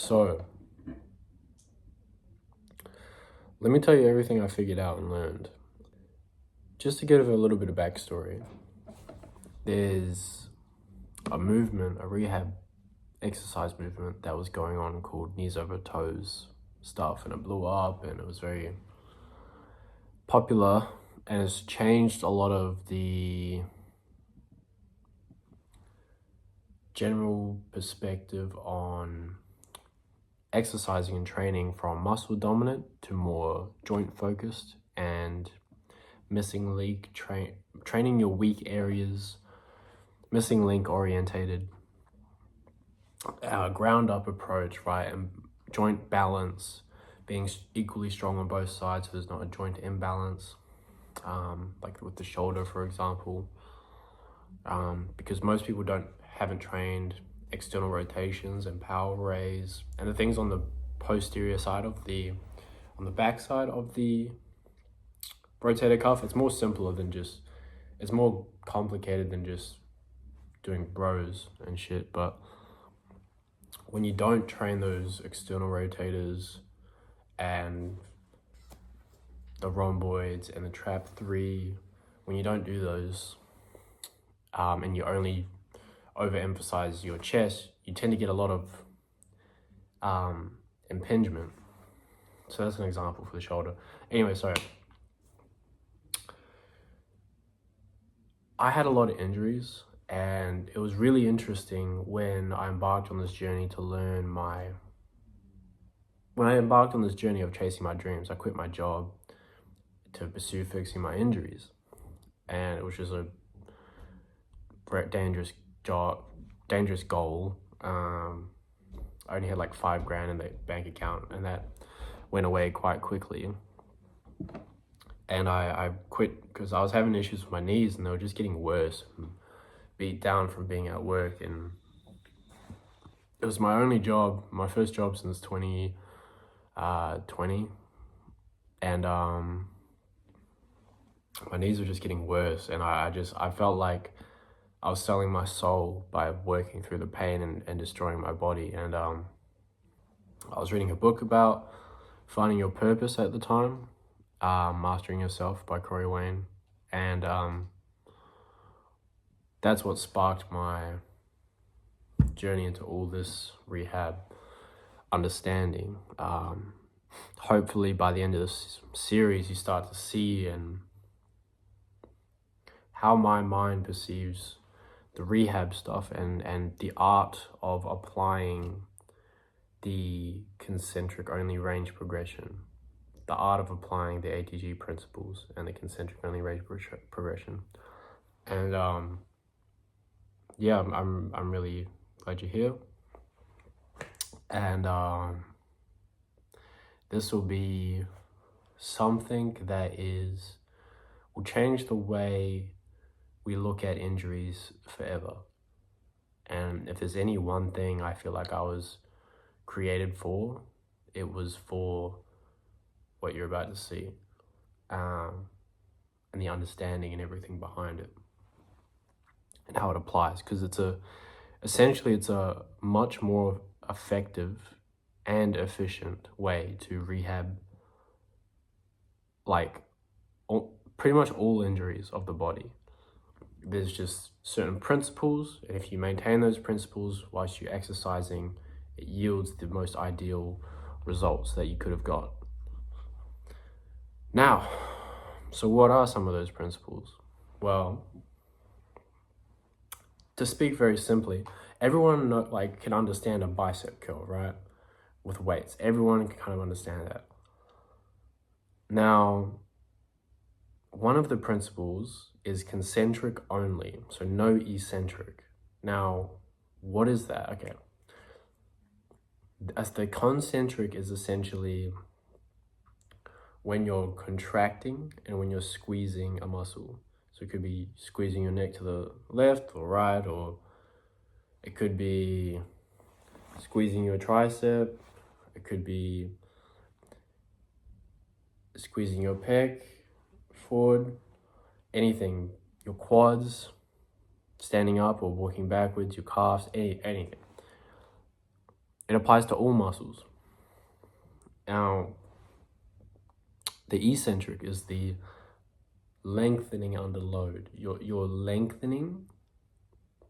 So, let me tell you everything I figured out and learned. Just to give a little bit of backstory, there's a movement, a rehab exercise movement that was going on called knees over toes stuff, and it blew up and it was very popular, and it's changed a lot of the general perspective on exercising and training from muscle dominant to more joint focused and missing link training your weak areas, missing link orientated, ground up approach, right? And joint balance, being equally strong on both sides so there's not a joint imbalance, like with the shoulder, for example, because most people haven't trained external rotations and power raise and the things on the posterior side of on the back side of the rotator cuff. It's more simpler than just, it's more complicated than just doing bros and shit. But when you don't train those external rotators and the rhomboids and the trap 3, when you don't do those, and you only overemphasize your chest, you tend to get a lot of impingement. So that's an example for the shoulder. Anyway, sorry. I had a lot of injuries, and it was really interesting when I embarked on this journey to learn when I embarked on this journey of chasing my dreams. I quit my job to pursue fixing my injuries, and it was just a dangerous goal. I only had like $5,000 in the bank account, and that went away quite quickly. And I quit because I was having issues with my knees, and they were just getting worse. Beat down from being at work, and it was my only job, my first job since 2020, and my knees were just getting worse, and I felt like I was selling my soul by working through the pain and destroying my body. And I was reading a book about finding your purpose at the time, Mastering Yourself by Corey Wayne, and that's what sparked my journey into all this rehab understanding. Hopefully by the end of this series, you start to see and how my mind perceives the rehab stuff and the art of applying the concentric only range progression, the art of applying the ATG principles and the concentric only range progression. And yeah, I'm really glad you're here. And this will be something that will change the way we look at injuries forever. And if there's any one thing I feel like I was created for, it was for what you're about to see, and the understanding and everything behind it and how it applies, because essentially it's a much more effective and efficient way to rehab pretty much all injuries of the body. There's just certain principles, and if you maintain those principles whilst you're exercising, it yields the most ideal results that you could have got. Now, so what are some of those principles? Well, to speak very simply, everyone can understand a bicep curl, right? With weights, everyone can kind of understand that. Now, one of the principles is concentric only, so no eccentric. Now, what is that? Okay. As the concentric is essentially when you're contracting and when you're squeezing a muscle. So it could be squeezing your neck to the left or right, or it could be squeezing your tricep. It could be squeezing your pec forward, anything, your quads, standing up or walking backwards, your calves, anything. It applies to all muscles. Now, the eccentric is the lengthening under load. You're lengthening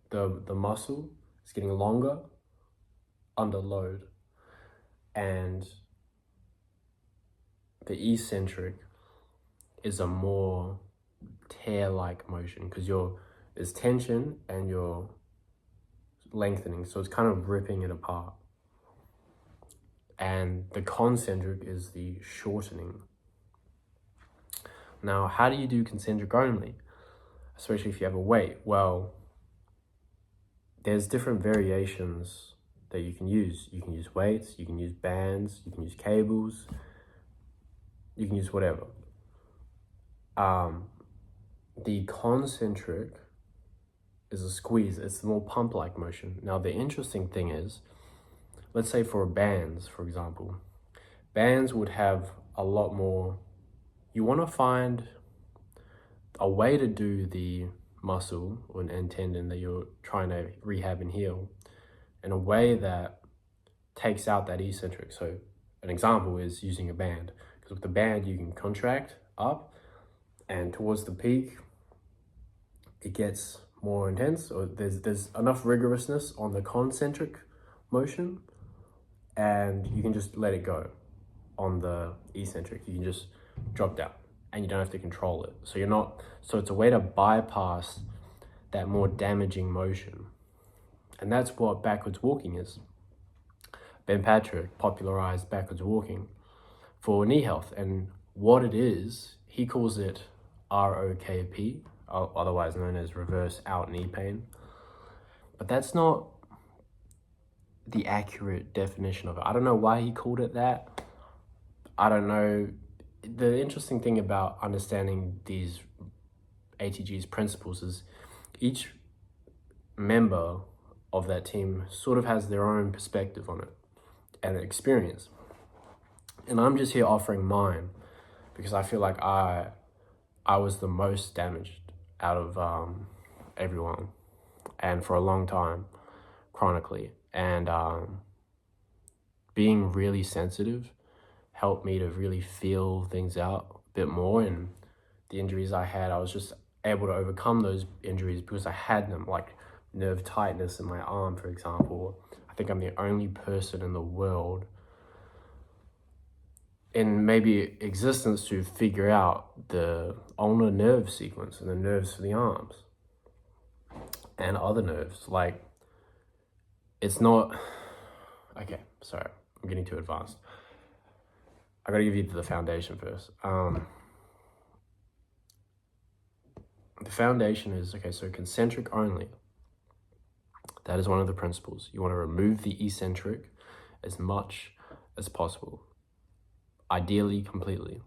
the muscle. It's getting longer under load. And the eccentric is a more tear-like motion because there's tension and you're lengthening, so it's kind of ripping it apart. And the concentric is the shortening. Now, how do you do concentric only, especially if you have a weight? Well, there's different variations that you can use. You can use weights, you can use bands, you can use cables, you can use whatever. The concentric is a squeeze. It's the more pump-like motion. Now, the interesting thing is, let's say for bands, for example, bands would have a lot more. You want to find a way to do the muscle and tendon that you're trying to rehab and heal in a way that takes out that eccentric. So an example is using a band, because with the band you can contract up, and towards the peak it gets more intense, or there's enough rigorousness on the concentric motion, and you can just let it go. On the eccentric, you can just drop down and you don't have to control it. So it's a way to bypass that more damaging motion. And that's what backwards walking is. Ben Patrick popularized backwards walking for knee health, and what it is, he calls it ROKP, otherwise known as reverse out knee pain. But that's not the accurate definition of it. I don't know why he called it that. I don't know. The interesting thing about understanding these ATG's principles is each member of that team sort of has their own perspective on it and experience. And I'm just here offering mine because I feel like I was the most damaged out of everyone, and for a long time, chronically. And being really sensitive helped me to really feel things out a bit more. And the injuries I had, I was just able to overcome those injuries because I had them, like nerve tightness in my arm, for example. I think I'm the only person in the world in maybe existence to figure out the ulnar nerve sequence and the nerves for the arms and other nerves. Like, it's not, okay, sorry, I'm getting too advanced. I gotta give you the foundation first. The foundation is, okay, so concentric only. That is one of the principles. You want to remove the eccentric as much as possible. Ideally, completely.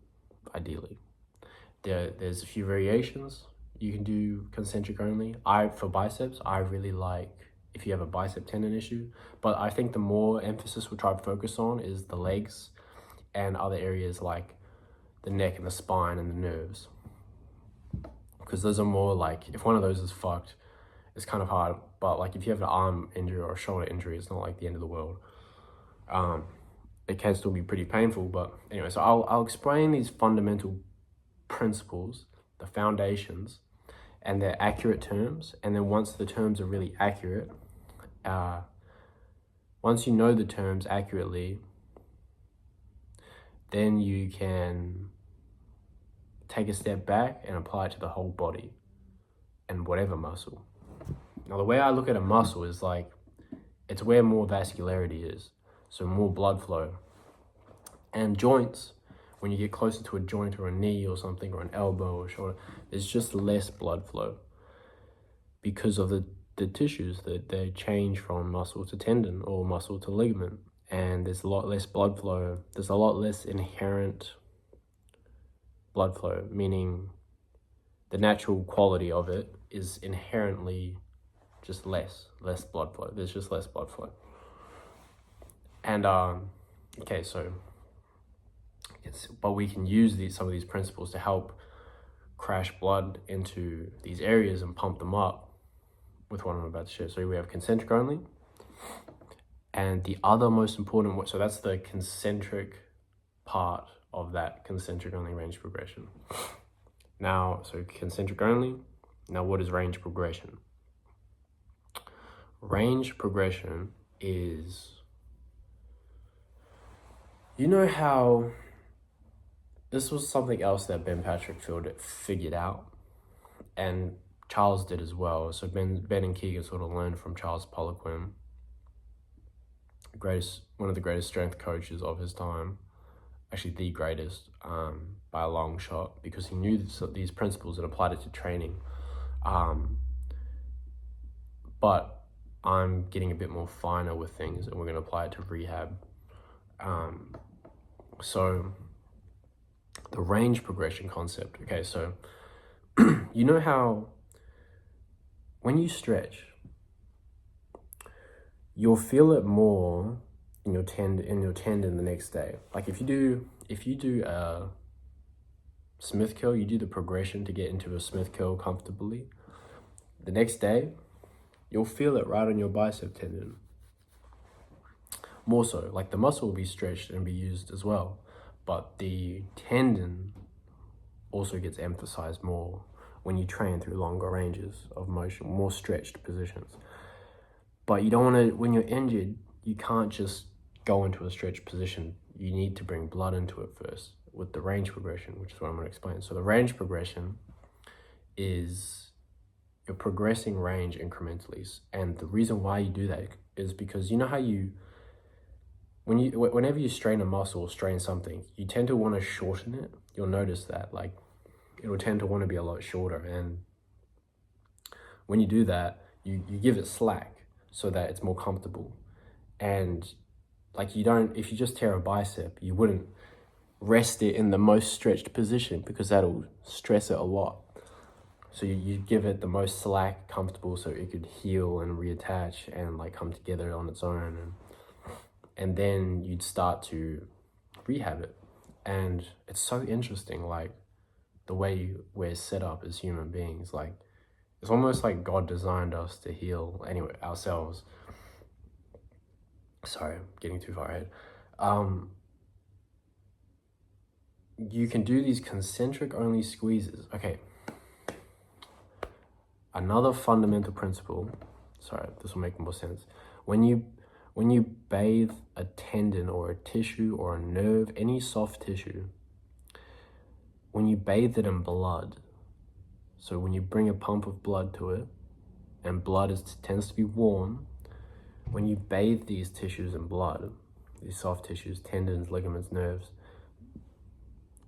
Ideally. There's a few variations. You can do concentric only. For biceps, I really like if you have a bicep tendon issue, but I think the more emphasis we'll try to focus on is the legs and other areas like the neck and the spine and the nerves. Because those are more like, if one of those is fucked, it's kind of hard. But like if you have an arm injury or a shoulder injury, it's not like the end of the world. It can still be pretty painful, but anyway, so I'll explain these fundamental principles, the foundations, and their accurate terms. And then once the terms are really accurate, once you know the terms accurately, then you can take a step back and apply it to the whole body and whatever muscle. Now, the way I look at a muscle is like, it's where more vascularity is, so more blood flow. And joints, when you get closer to a joint or a knee or something, or an elbow or shoulder, there's just less blood flow because of the tissues that they change from muscle to tendon or muscle to ligament. And there's a lot less blood flow. There's a lot less inherent blood flow, meaning the natural quality of it is inherently just less blood flow. There's just less blood flow. And okay, so but we can use some of these principles to help crash blood into these areas and pump them up with what I'm about to share. So we have concentric only, And the other most important, so that's the concentric part of that concentric only range progression. Now, so concentric only. Now, what is range progression? Range progression is, you know how this was something else that Ben Patrick figured out, and Charles did as well. So Ben and Keegan sort of learned from Charles Poliquin, one of the greatest strength coaches of his time, actually the greatest by a long shot, because he knew these principles and applied it to training. But I'm getting a bit more finer with things, and we're going to apply it to rehab. So the range progression concept. Okay, so you know how when you stretch, you'll feel it more in your tendon the next day. Like if you do a Smith curl, you do the progression to get into a Smith curl comfortably. The next day, you'll feel it right on your bicep tendon. More so, like the muscle will be stretched and be used as well, but the tendon also gets emphasized more when you train through longer ranges of motion, more stretched positions. But you don't want to, when you're injured, you can't just go into a stretched position. You need to bring blood into it first with the range progression, which is what I'm going to explain. So the range progression is you're progressing range incrementally. And the reason why you do that is because you know how whenever you strain a muscle or strain something, you tend to want to shorten it. You'll notice that, like, it'll tend to want to be a lot shorter. And when you do that, you give it slack so that it's more comfortable. And like if you just tear a bicep, you wouldn't rest it in the most stretched position because that'll stress it a lot. So you give it the most slack, comfortable, so it could heal and reattach and like come together on its own. And then you'd start to rehab it. And it's so interesting, like the way we're set up as human beings. Like it's almost like God designed us to heal anyway ourselves. Sorry, I'm getting too far ahead. You can do these concentric only squeezes. Okay. Another fundamental principle, sorry, this will make more sense. When you bathe a tendon or a tissue or a nerve, any soft tissue, when you bathe it in blood, so when you bring a pump of blood to it, and blood tends to be warm, when you bathe these tissues in blood, these soft tissues, tendons, ligaments, nerves,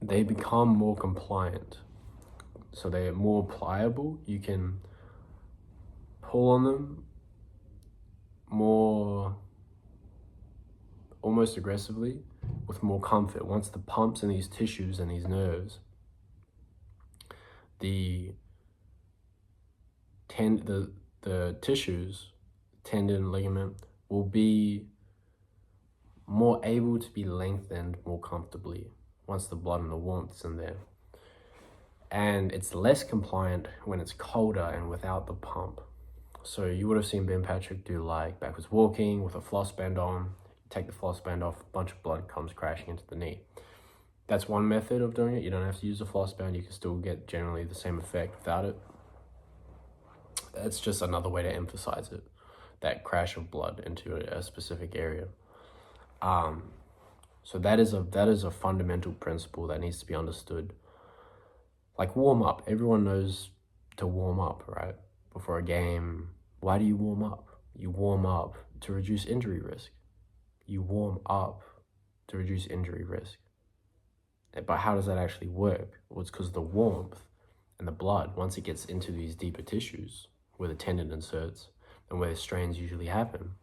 they become more compliant. So they're more pliable. You can pull on them more, almost aggressively, with more comfort. Once the pumps in these tissues and these nerves, the tissues, tendon, ligament, will be more able to be lengthened more comfortably once the blood and the warmth's in there. And it's less compliant when it's colder and without the pump. So you would have seen Ben Patrick do like backwards walking with a floss band on. Take the floss band off, a bunch of blood comes crashing into the knee. That's one method of doing it. You don't have to use a floss band. You can still get generally the same effect without it. That's just another way to emphasize it, that crash of blood into a specific area. So that is a fundamental principle that needs to be understood. Like warm up. Everyone knows to warm up, right? Before a game. Why do you warm up? You warm up to reduce injury risk. You warm up to reduce injury risk. But how does that actually work? Well, it's because the warmth and the blood, once it gets into these deeper tissues where the tendon inserts and where the strains usually happen,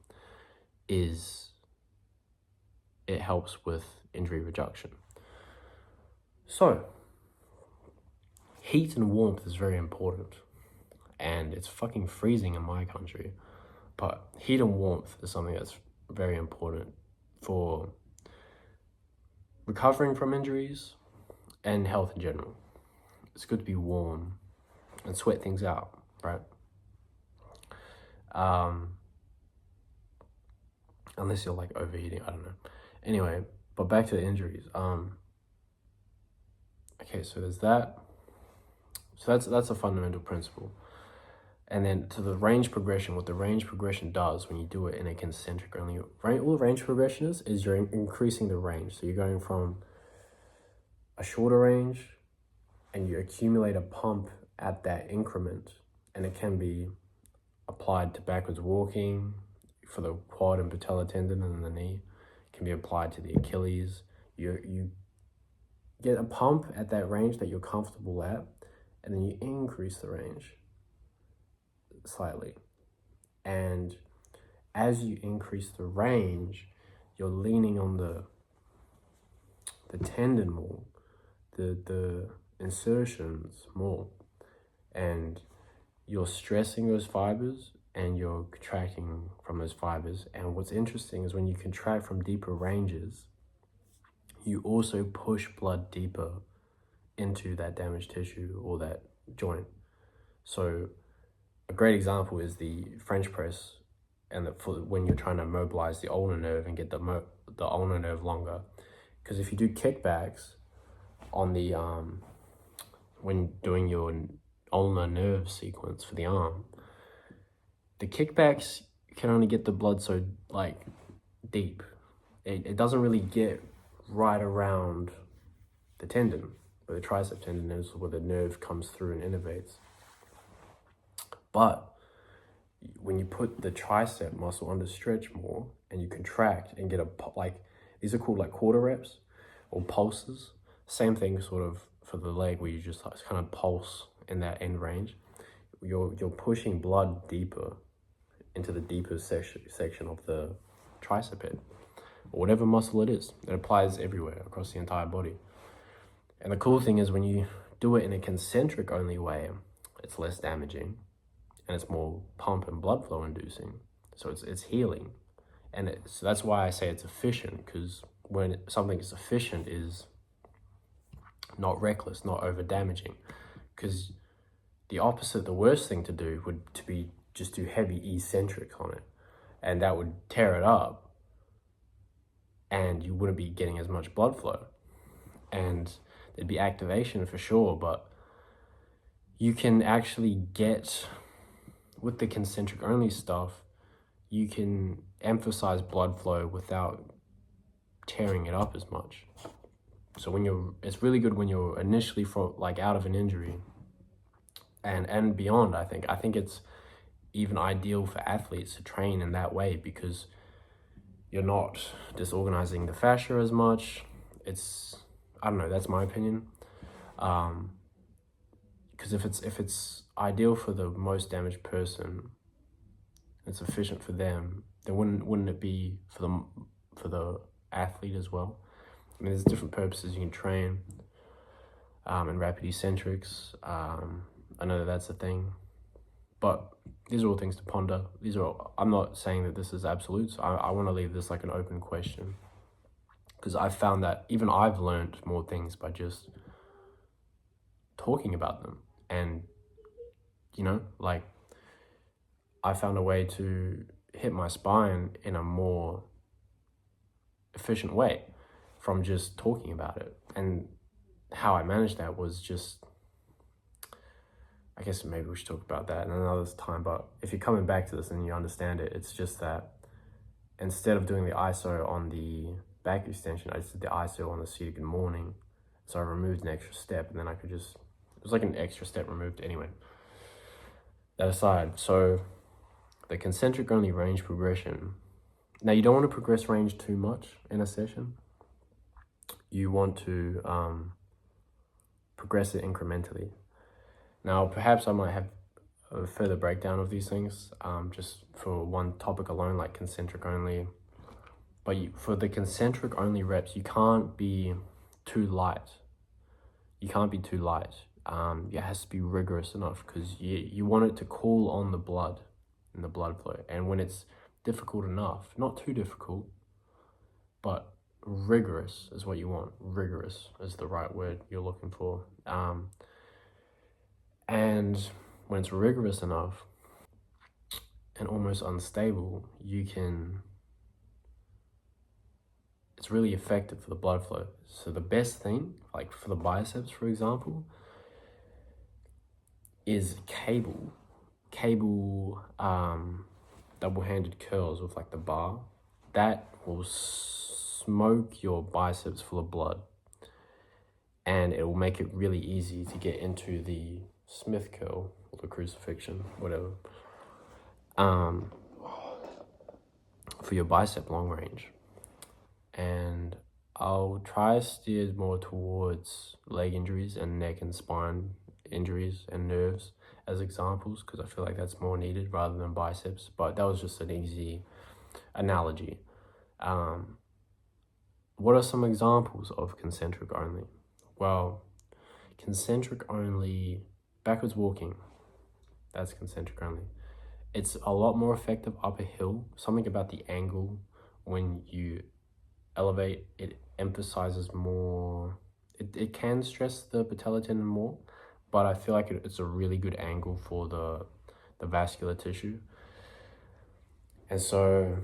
it helps with injury reduction. So, heat and warmth is very important. And it's fucking freezing in my country. But heat and warmth is something that's very important for recovering from injuries and health in general. It's good to be warm and sweat things out, right? unless you're like overheating, I don't know. Anyway, but back to the injuries. Okay, so there's that. So that's a fundamental principle. And then to the range progression, what the range progression does when you do it in a concentric only, all range progression is you're increasing the range. So you're going from a shorter range and you accumulate a pump at that increment, and it can be applied to backwards walking for the quad and patella tendon and the knee. It can be applied to the Achilles. You get a pump at that range that you're comfortable at, and then you increase the range slightly. And as you increase the range, you're leaning on the tendon more, the insertions more, and you're stressing those fibers and you're contracting from those fibers. And what's interesting is when you contract from deeper ranges, you also push blood deeper into that damaged tissue or that joint. So a great example is the French press, and when you're trying to mobilize the ulnar nerve and get the ulnar nerve longer. Because if you do kickbacks on the when doing your ulnar nerve sequence for the arm, the kickbacks can only get the blood so like deep. It doesn't really get right around the tendon, where the tricep tendon is, where the nerve comes through and innervates. But when you put the tricep muscle under stretch more and you contract and get these are called like quarter reps or pulses. Same thing sort of for the leg, where you just like kind of pulse in that end range. You're pushing blood deeper into the deeper section of the tricep head, or whatever muscle it is. It applies everywhere across the entire body. And the cool thing is when you do it in a concentric only way, it's less damaging and it's more pump and blood flow inducing. So it's healing. And so that's why I say it's efficient, because when something is efficient is not reckless, not over damaging. Because the opposite, the worst thing to do would to be just do heavy eccentric on it, and that would tear it up and you wouldn't be getting as much blood flow, and there'd be activation for sure. But you can actually get, with the concentric only stuff, you can emphasize blood flow without tearing it up as much. So it's really good when you're initially out of an injury and beyond. I think it's even ideal for athletes to train in that way, because you're not disorganizing the fascia as much. I don't know, that's my opinion. Because if it's ideal for the most damaged person, it's efficient for them, then wouldn't it be for the athlete as well? I mean, there's different purposes you can train, and rapid eccentrics. I know that's a thing, but these are all things to ponder. I'm not saying that this is absolutes. I want to leave this like an open question, because I've found that even I've learned more things by just talking about them. And, like, I found a way to hit my spine in a more efficient way from just talking about it. And how I managed that was just, I guess maybe we should talk about that in another time. But if you're coming back to this and you understand it, it's just that instead of doing the iso on the back extension, I just did the iso on the seated good morning. So I removed an extra step, and then it was like an extra step removed anyway. That aside, so the concentric only range progression. Now, you don't want to progress range too much in a session. You want to progress it incrementally. Now, perhaps I might have a further breakdown of these things, just for one topic alone, like concentric only. But for the concentric only reps, you can't be too light. It has to be rigorous enough, because you want it to call on the blood and the blood flow. And when it's difficult enough, not too difficult, but rigorous is what you want. Rigorous is the right word you're looking for. And when it's rigorous enough and almost unstable, you can it's really effective for the blood flow. So the best thing, like for the biceps, for example, is cable double-handed curls with like the bar. That will smoke your biceps full of blood, and it will make it really easy to get into the Smith curl or the crucifixion, whatever, for your bicep long range. And I'll try to steer more towards leg injuries and neck and spine injuries and nerves as examples, because I feel like that's more needed rather than biceps. But that was just an easy analogy. What are some examples of concentric only? Well, concentric only backwards walking, that's concentric only. It's a lot more effective up a hill. Something about the angle when you elevate, it emphasizes more, it can stress the patellar tendon more, but I feel like it's a really good angle for the vascular tissue. And so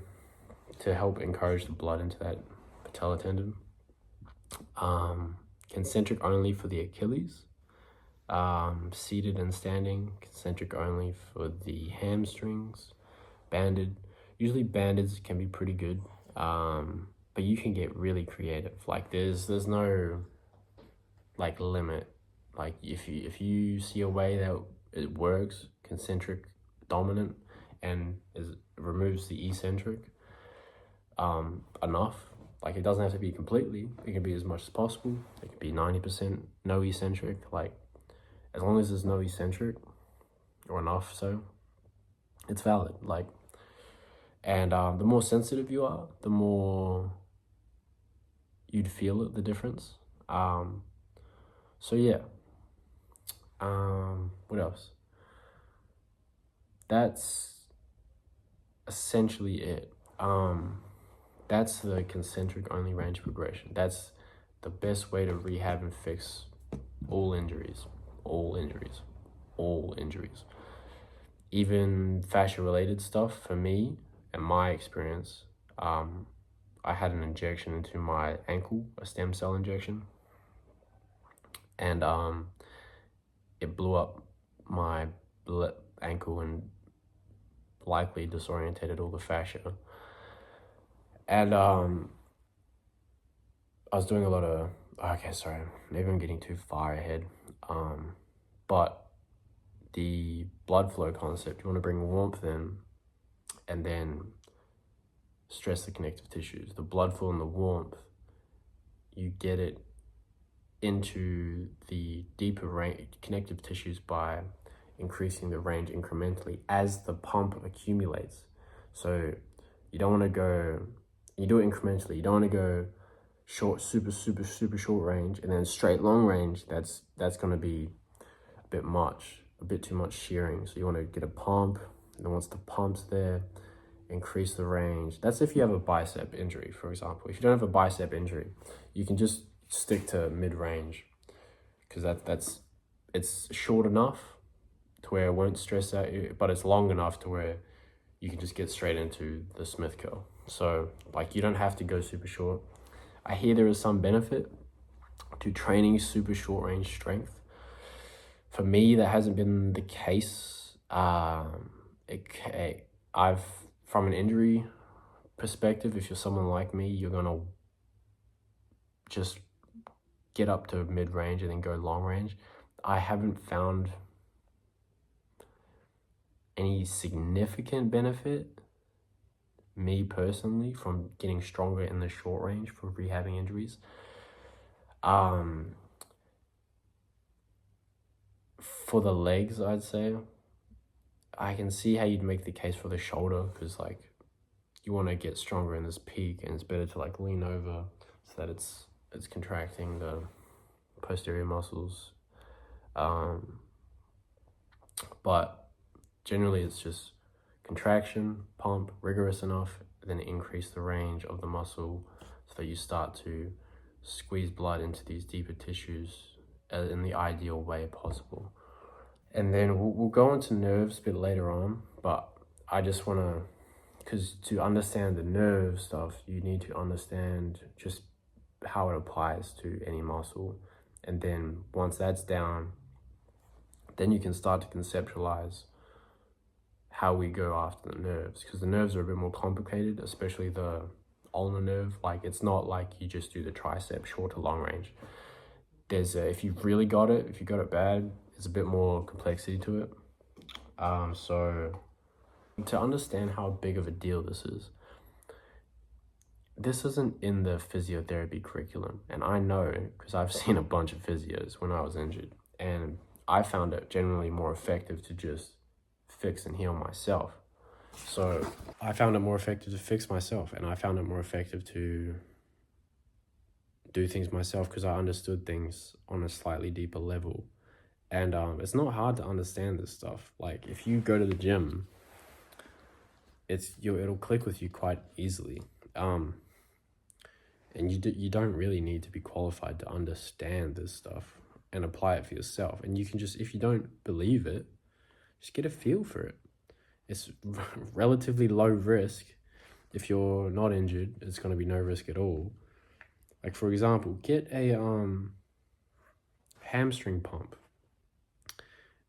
to help encourage the blood into that patellar tendon, concentric only for the Achilles, seated and standing, concentric only for the hamstrings, banded. Usually bandeds can be pretty good, but you can get really creative. Like there's no like limit. Like if you see a way that it works, concentric dominant, and removes the eccentric enough, like it doesn't have to be completely, it can be as much as possible. It can be 90% no eccentric, like as long as there's no eccentric or enough, so it's valid. Like, and the more sensitive you are, the more you'd feel it, the difference. So yeah. What else? That's essentially it. That's the concentric only range progression. That's the best way to rehab and fix all injuries. Even fascia related stuff, for me and my experience, I had an injection into my ankle, a stem cell injection, and it blew up my ankle and likely disorientated all the fascia. And I was doing a lot of, okay, sorry, maybe I'm getting too far ahead. But the blood flow concept, you want to bring warmth in and then stress the connective tissues. The blood flow and the warmth, you get it into the deeper range connective tissues by increasing the range incrementally as the pump accumulates. So you don't want to go, you do it incrementally. You don't want to go short, super short range and then straight long range. That's going to be a bit too much shearing. So you want to get a pump, and then once the pump's there, increase the range. That's if you have a bicep injury, for example. If you don't have a bicep injury, you can just stick to mid-range, because it's short enough to where it won't stress out you, but it's long enough to where you can just get straight into the Smith curl. So like you don't have to go super short. I hear there is some benefit to training super short range strength. For me, that hasn't been the case. From an injury perspective, if you're someone like me, you're gonna just get up to mid-range and then go long range. I haven't found any significant benefit, me personally, from getting stronger in the short range for rehabbing injuries. For the legs, I'd say, I can see how you'd make the case for the shoulder, because like you want to get stronger in this peak, and it's better to like lean over so that it's contracting the posterior muscles. But generally it's just contraction, pump, rigorous enough, then increase the range of the muscle so that you start to squeeze blood into these deeper tissues in the ideal way possible. And then we'll go into nerves a bit later on, but I just want to because to understand the nerve stuff, you need to understand just how it applies to any muscle. And then once that's down, then you can start to conceptualize how we go after the nerves, because the nerves are a bit more complicated, especially the ulnar nerve. Like, it's not like you just do the tricep short to long range. If you've really got it, if you got it bad, there's a bit more complexity to it. So to understand how big of a deal this isn't in the physiotherapy curriculum. And I know, because I've seen a bunch of physios when I was injured, and I found it generally more effective to just fix and heal myself. So I found it more effective to fix myself, and I found it more effective to do things myself because I understood things on a slightly deeper level. And it's not hard to understand this stuff. Like, if you go to the gym, it'll click with you quite easily. And you don't really need to be qualified to understand this stuff and apply it for yourself. And you can just, if you don't believe it, just get a feel for it. It's relatively low risk. If you're not injured, it's going to be no risk at all. Like, for example, get a hamstring pump.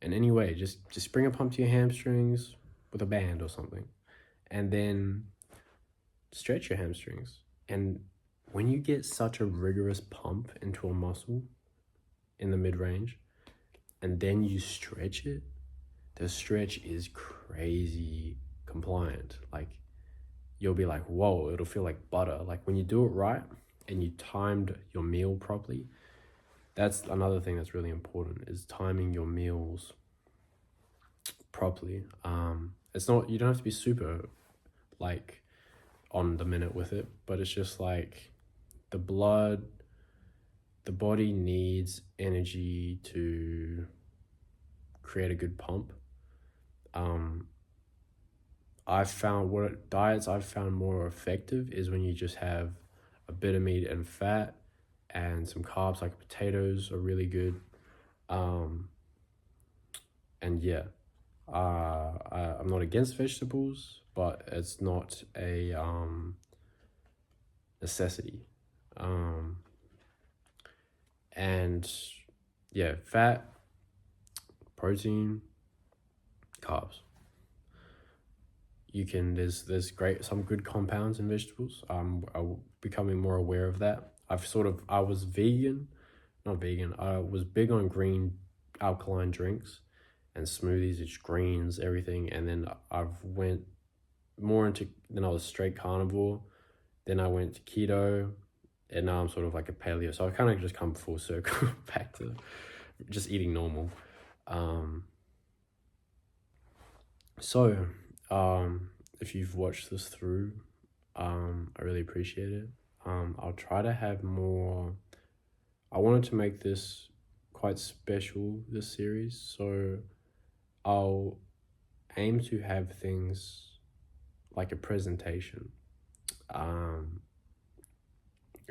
And anyway, just bring a pump to your hamstrings with a band or something. And then stretch your hamstrings. And when you get such a rigorous pump into a muscle in the mid-range, and then you stretch it, the stretch is crazy compliant. Like, you'll be like, whoa, it'll feel like butter. Like, when you do it right and you timed your meal properly, that's another thing that's really important, is timing your meals properly. It's not, you don't have to be super like on the minute with it, but it's just like the body needs energy to create a good pump. Diets I've found more effective is when you just have a bit of meat and fat and some carbs, like potatoes are really good. And yeah, I'm not against vegetables, but it's not a necessity. And yeah, fat, protein, carbs. There's some good compounds in vegetables. I'm becoming more aware of that. I was I was big on green alkaline drinks and smoothies, it's greens, everything. And then then I was straight carnivore. Then I went to keto, and now I'm sort of like a paleo. So I kind of just come full circle back to just eating normal. If you've watched this through, I really appreciate it. I'll try to have more. I wanted to make this quite special, this series, so I'll aim to have things like a presentation, and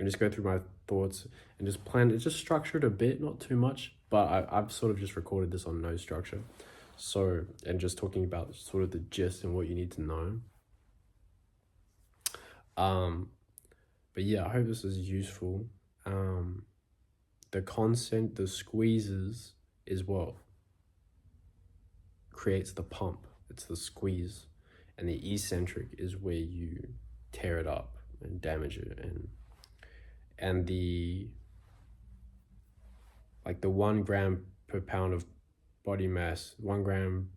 just go through my thoughts and just plan it, just structured a bit, not too much, but I've sort of just recorded this on no structure. So, and just talking about sort of the gist and what you need to know. But yeah, I hope this is useful. The consent, the squeezes is what creates the pump. It's the squeeze. And the eccentric is where you tear it up and damage it. And the 1 gram per pound of body mass, 1 gram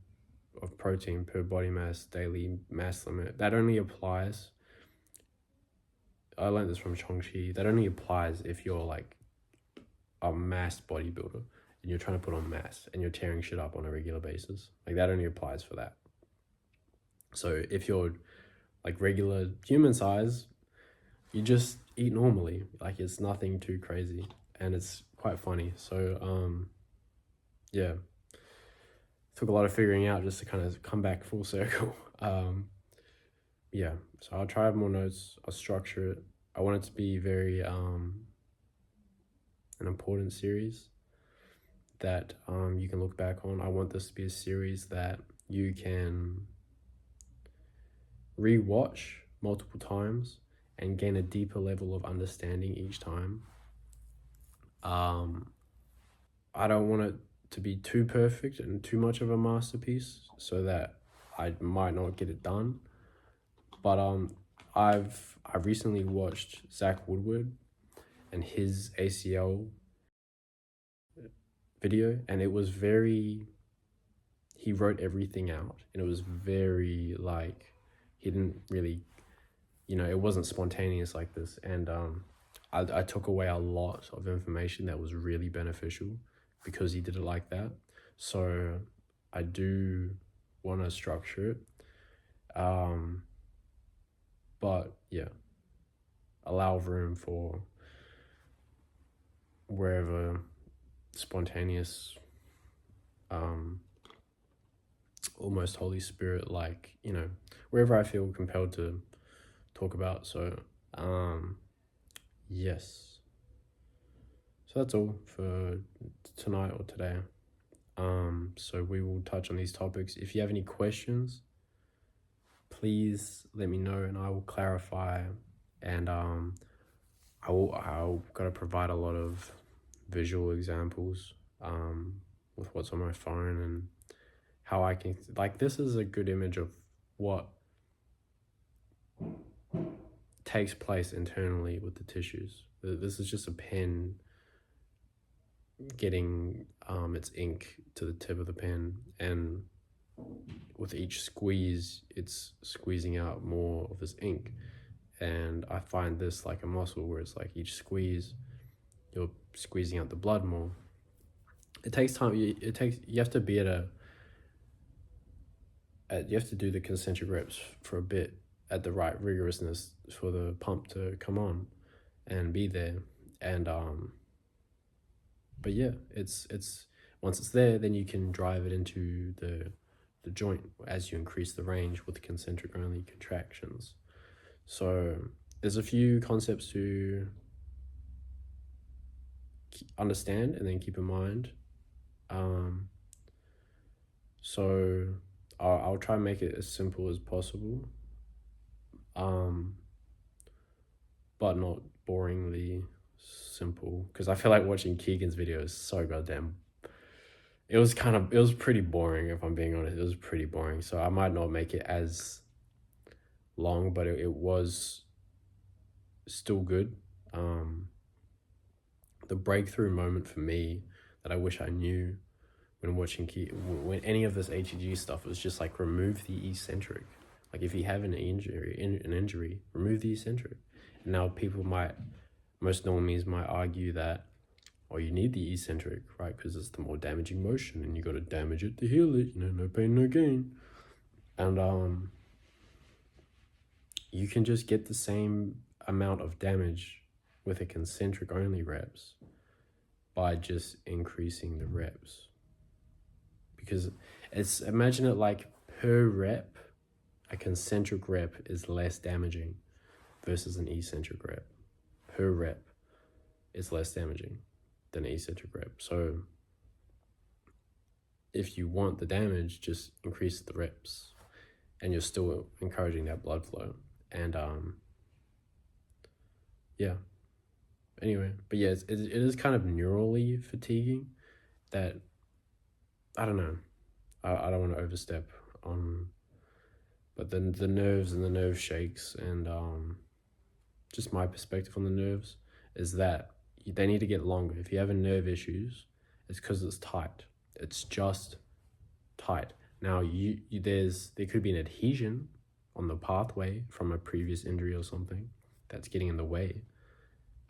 of protein per body mass daily mass limit, that only applies, I learned this from Chongqi, that only applies if you're like a mass bodybuilder and you're trying to put on mass and you're tearing shit up on a regular basis. Like, that only applies for that. So if you're like regular human size, you just eat normally. Like, it's nothing too crazy, and it's quite funny. So yeah, took a lot of figuring out just to kind of come back full circle. Yeah, so I'll try to have more notes. I'll structure it. I want it to be very an important series that you can look back on. I want this to be a series that you can re-watch multiple times and gain a deeper level of understanding each time. I don't want it to be too perfect and too much of a masterpiece so that I might not get it done. But I recently watched Zach Woodward and his ACL video, and it was he wrote everything out, and it was very like, he didn't really, it wasn't spontaneous like this. And I took away a lot of information that was really beneficial because he did it like that. So I do want to structure it. But yeah, allow room for wherever spontaneous, almost Holy Spirit, like, wherever I feel compelled to talk about. So yes, so that's all for tonight or today. So we will touch on these topics. If you have any questions, please let me know and I will clarify. And I'll gotta provide a lot of visual examples with what's on my phone and how I can, like, this is a good image of what takes place internally with the tissues. This is just a pen getting its ink to the tip of the pen, and with each squeeze it's squeezing out more of this ink. And I find this like a muscle where it's like each squeeze you're squeezing out the blood more. It takes time. You have to be you have to do the concentric reps for a bit at the right rigorousness for the pump to come on and be there. And but yeah, it's once it's there, then you can drive it into the joint as you increase the range with the concentric only contractions. So there's a few concepts to understand and then keep in mind. So I'll try and make it as simple as possible, but not boringly simple, because I feel like watching Keegan's video is so goddamn, it was pretty boring, if I'm being honest. It was pretty boring, so I might not make it as long, but it was still good. The breakthrough moment for me that I wish I knew when watching when any of this HEG stuff was just like, remove the eccentric. Like, if you have an injury, remove the eccentric. And now most normies might argue that, you need the eccentric, right? Because it's the more damaging motion and you got to damage it to heal it, no pain, no gain. And you can just get the same amount of damage with a concentric only reps by just increasing the reps. Because imagine it like, per rep, a concentric rep is less damaging versus an eccentric rep. Per rep is less damaging than an eccentric rep. So if you want the damage, just increase the reps and you're still encouraging that blood flow. And yeah, anyway, but yeah, it is kind of neurally fatiguing that, I don't know, I don't want to overstep on, but then the nerves and the nerve shakes, and just my perspective on the nerves is that they need to get longer. If you have nerve issues, it's because it's tight. It's just tight. Now there could be an adhesion on the pathway from a previous injury or something that's getting in the way,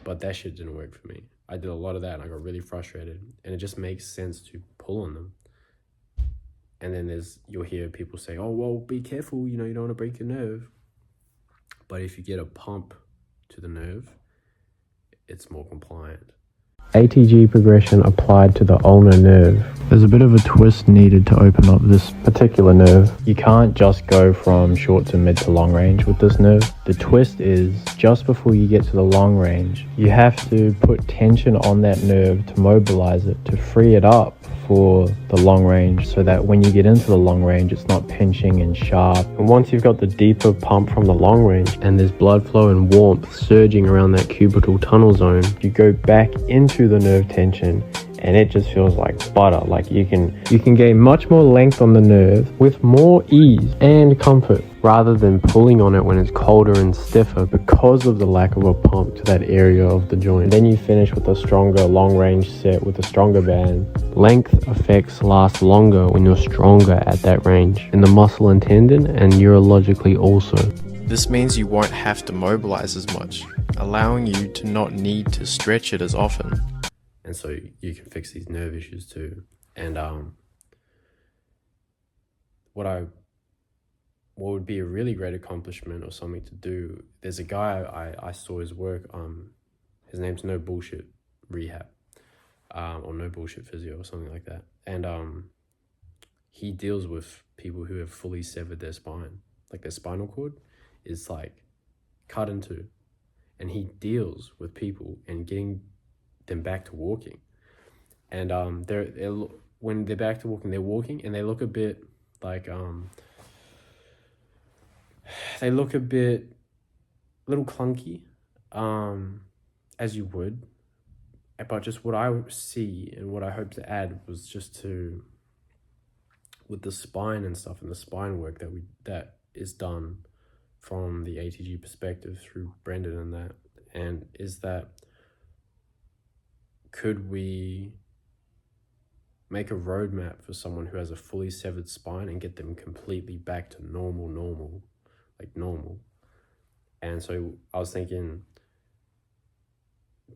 but that shit didn't work for me. I did a lot of that and I got really frustrated, and it just makes sense to pull on them. And then you'll hear people say, oh, well, be careful, you don't want to break your nerve. But if you get a pump to the nerve, it's more compliant. ATG progression applied to the ulnar nerve. There's a bit of a twist needed to open up this particular nerve. You can't just go from short to mid to long range with this nerve. The twist is, just before you get to the long range, you have to put tension on that nerve to mobilize it, to free it up for the long range, so that when you get into the long range, it's not pinching and sharp. And once you've got the deeper pump from the long range and there's blood flow and warmth surging around that cubital tunnel zone, you go back into the nerve tension and it just feels like butter. Like you can gain much more length on the nerve with more ease and comfort, rather than pulling on it when it's colder and stiffer because of the lack of a pump to that area of the joint. Then you finish with a stronger long range set with a stronger band. Length effects last longer when you're stronger at that range, in the muscle and tendon, and neurologically also. This means you won't have to mobilize as much, allowing you to not need to stretch it as often. And so you can fix these nerve issues too. And what would be a really great accomplishment or something to do, there's a guy I saw his work, his name's No Bullshit Rehab, or No Bullshit Physio or something like that. And he deals with people who have fully severed their spine, like their spinal cord is like cut in two, and he deals with people and getting them back to walking. And when they're back to walking, they're walking and they look a bit like they look a little clunky, as you would. But just what I see and what I hope to add was just to, with the spine and stuff and the spine work that is done from the ATG perspective through Brendan and that, and is that, could we make a roadmap for someone who has a fully severed spine and get them completely back to normal? And so I was thinking,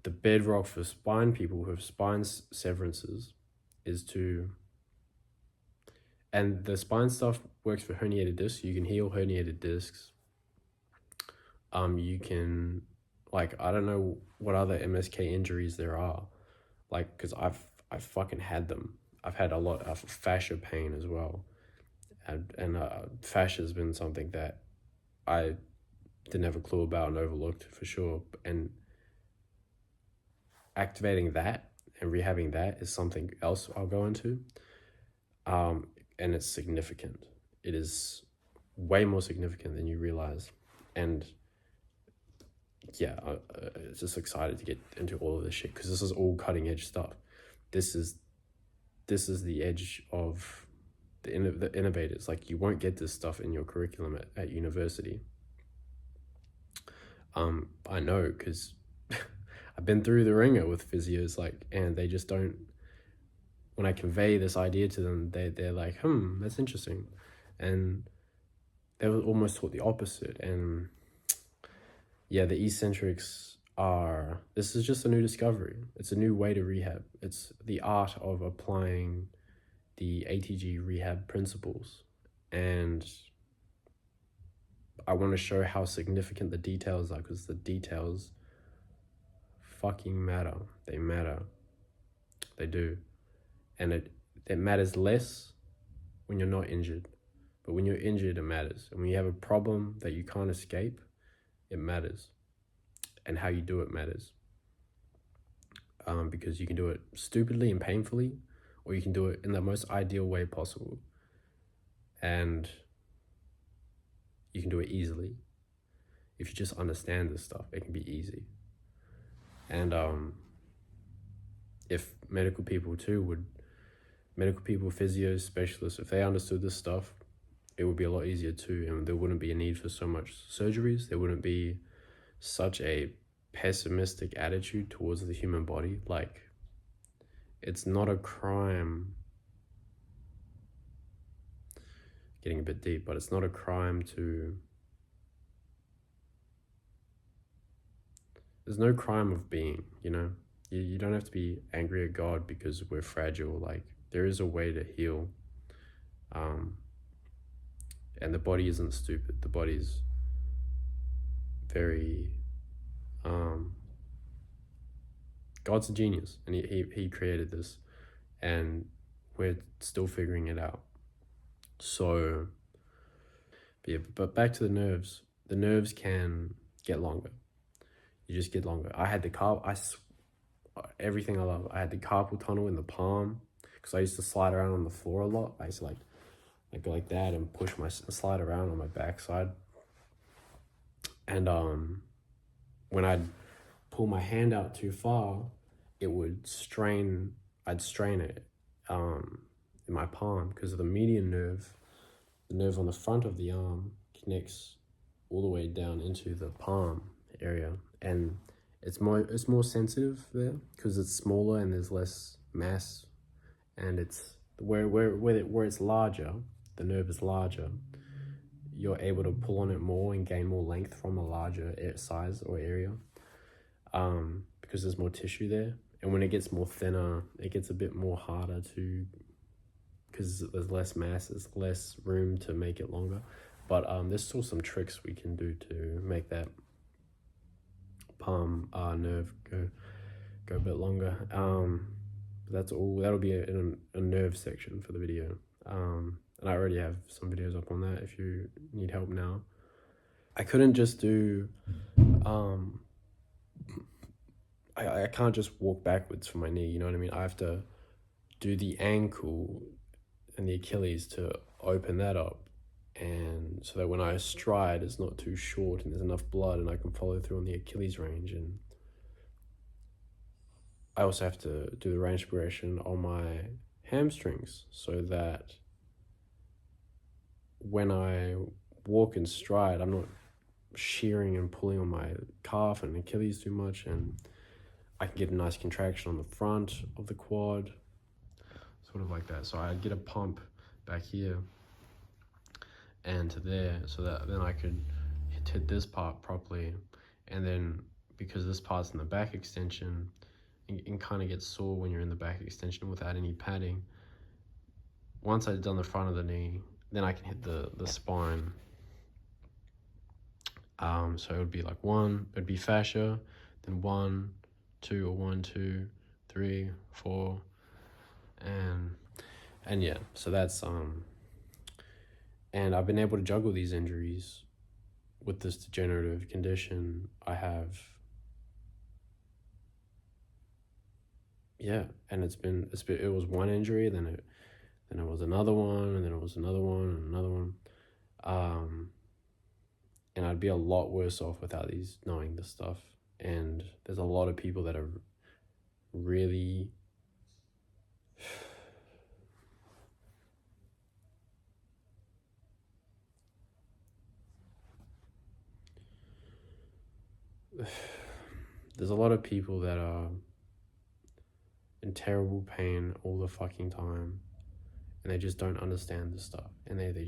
the bedrock for spine people who have spine severances is to, and the spine stuff works for herniated discs. You can heal herniated discs. You can, like, I don't know what other MSK injuries there are, like, because I've fucking had them. I've had a lot of fascia pain as well, and fascia has been something that I didn't have a clue about and overlooked for sure. And activating that and rehabbing that is something else I'll go into. And it's significant. It is way more significant than you realize. And yeah, just excited to get into all of this shit, because this is all cutting edge stuff. This is the edge of the innovators. Like, you won't get this stuff in your curriculum at university. I know, because I've been through the ringer with physios, like, and they just don't, when I convey this idea to them, they're like, that's interesting. And they were almost taught the opposite. And yeah, the eccentrics this is just a new discovery. It's a new way to rehab. It's the art of applying the ATG rehab principles. And I want to show how significant the details are, because the details fucking matter. They matter. They do. And it matters less when you're not injured. But when you're injured, it matters. And when you have a problem that you can't escape, it matters. And how you do it matters. Because you can do it stupidly and painfully, or you can do it in the most ideal way possible. And you can do it easily. If you just understand this stuff, it can be easy. And if medical people, physios, specialists, if they understood this stuff, it would be a lot easier too. And there wouldn't be a need for so much surgeries. There wouldn't be such a pessimistic attitude towards the human body. Like, it's not a crime, getting a bit deep, but it's not a crime there's no crime of being, you don't have to be angry at God because we're fragile. Like, there is a way to heal. And the body isn't stupid. The body's very, God's a genius, and he created this, and we're still figuring it out. So, but back to the nerves. The nerves can get longer. You just get longer. I had everything I love. I had the carpal tunnel in the palm, because I used to slide around on the floor a lot. I used to like go like that and push my slide around on my backside. And when I'd pull my hand out too far, it would strain. I'd strain it in my palm, because of the median nerve. The nerve on the front of the arm connects all the way down into the palm area, and it's more sensitive there because it's smaller and there's less mass, and it's where it's larger, the nerve is larger, you're able to pull on it more and gain more length from a larger size or area, because there's more tissue there. And when it gets more thinner, it gets a bit more harder to, because there's less mass, there's less room to make it longer. But there's still some tricks we can do to make that palm nerve go a bit longer. That's all. That'll be a nerve section for the video. And I already have some videos up on that if you need help now. I couldn't just do, I can't just walk backwards for my knee, you know what I mean? I have to do the ankle and the Achilles to open that up, and so that when I stride, it's not too short and there's enough blood and I can follow through on the Achilles range. And I also have to do the range progression on my hamstrings, so that when I walk and stride, I'm not shearing and pulling on my calf and Achilles too much, and I can get a nice contraction on the front of the quad, sort of like that. So I get a pump back here and to there, so that then I could hit this part properly. And then because this part's in the back extension, it kind of gets sore when you're in the back extension without any padding. Once I've done the front of the knee, then I can hit the spine. So it would be like it'd be fascia, then 1, 2, or 1, 2, 3, 4, and yeah. So that's and I've been able to juggle these injuries with this degenerative condition I have. Yeah, and it was one injury, then it was another one, and then it was another one, and another one. And I'd be a lot worse off without knowing this stuff. And there's a lot of people that are really there's a lot of people that are in terrible pain all the fucking time, and they just don't understand this stuff, and they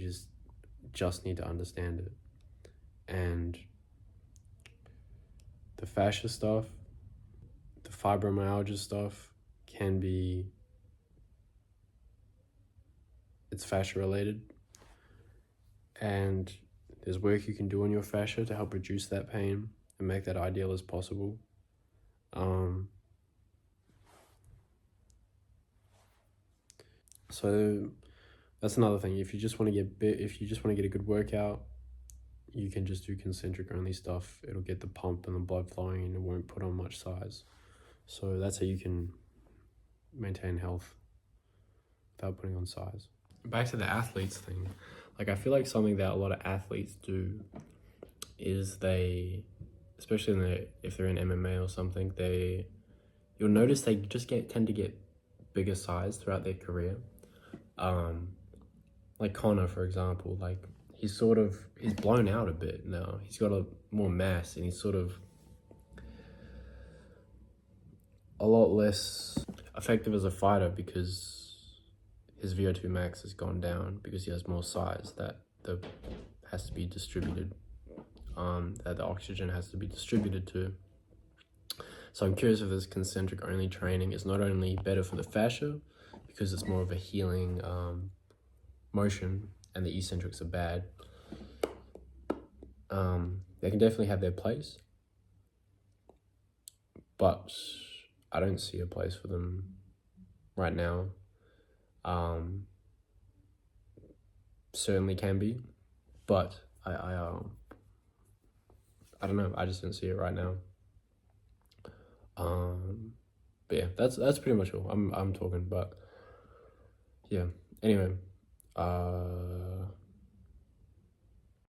just need to understand it. And the fascia stuff, the fibromyalgia stuff it's fascia related, and there's work you can do on your fascia to help reduce that pain and make that ideal as possible. So that's another thing. If you just want to get a good workout, you can just do concentric only stuff. It'll get the pump and the blood flowing, and it won't put on much size. So that's how you can maintain health without putting on size. Back to the athletes thing. Like, I feel like something that a lot of athletes do is especially if they're in MMA or something, you'll notice they just tend to get bigger size throughout their career. Like Conor, for example, like he's blown out a bit now. He's got more mass, and he's sort of a lot less effective as a fighter because his VO2 max has gone down, because he has more size that has to be distributed, that the oxygen has to be distributed to. So I'm curious if this concentric only training is not only better for the fascia, because it's more of a healing motion, and the eccentrics are bad. They can definitely have their place, but I don't see a place for them right now. Certainly can be, but I don't know. I just don't see it right now. But yeah, that's pretty much all I'm talking about. yeah. Anyway,